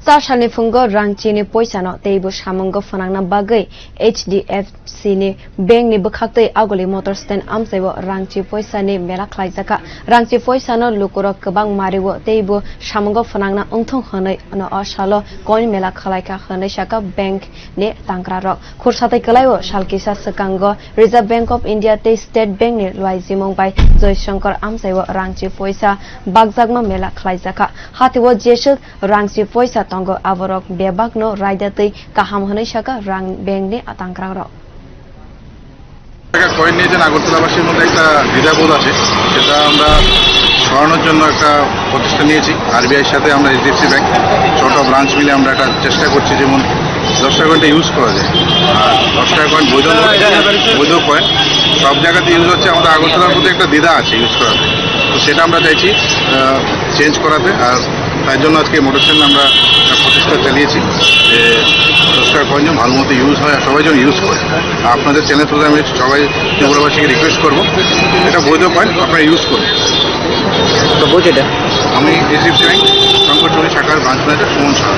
Sarshani phongo rangchi ni poisa no teibu samung phwnangna bagwi HDFC ni bank ni bwkhaktwi agoli motor stand amchaio rangchi poisa ni mela khwlaijak rangchi poisa no lukurog kwbang mariwo teibu samung phwnangna wngthon hwnwi no salo coin mela khwlaika hwnwi saka bank ni tangkrakrog Khursathai kwlaio kisa swkangno Reserve Bank of India te State Bank ni luajimung by jeswk amchaio rangchi poisa bagjakma mela khwlaijak hati jeswk rangchi poisa tongo aborok bebagno raidati kaham hwnwi saka rang bank ni tangkrakrog টাকা coin নিয়ে যে নাগরতলাবাসীর মধ্যে একটা দ্বিধাবোধ আছে সেটা আমরা সরানোর জন্য একটা প্রচেষ্টা নিয়েছি আরবিআইয়ের সাথে আমরা HDFC ব্যাংক ছোট ব্রাঞ্চ মিলে আমরা একটা চেষ্টা করছি যেমন 10 টাকা কয়েনটা ইউজ করা যায় আর 10 টাকা কয়েন বৈধ কয়েন সব জায়গাতে ইউজ হচ্ছে আমাদের আগরতলার মধ্যে একটা দ্বিধা আছে ইউজ করাতে তো সেটা আমরা চাইছি চেঞ্জ করাতে আর তাই জন্য আজকে মোটর স্ট্যান্ড আমরা প্রচেষ্টা চালিয়েছি যে 10 টাকা কয়েন যেন ভালো মতো ইউজ হয় আর সবাই যেন ইউজ করে আপনাদের চ্যানেল থ্রুতে আমি সবাই ত্রিপুরাবাসীকে রিকোয়েস্ট করবো এটা বৈধ কয়েন আপনারা ইউজ করুন তো বলছি এটা আমি HDFC ব্যাংক শাখার ব্রাঞ্চ ম্যানেজার সুমন সাহা।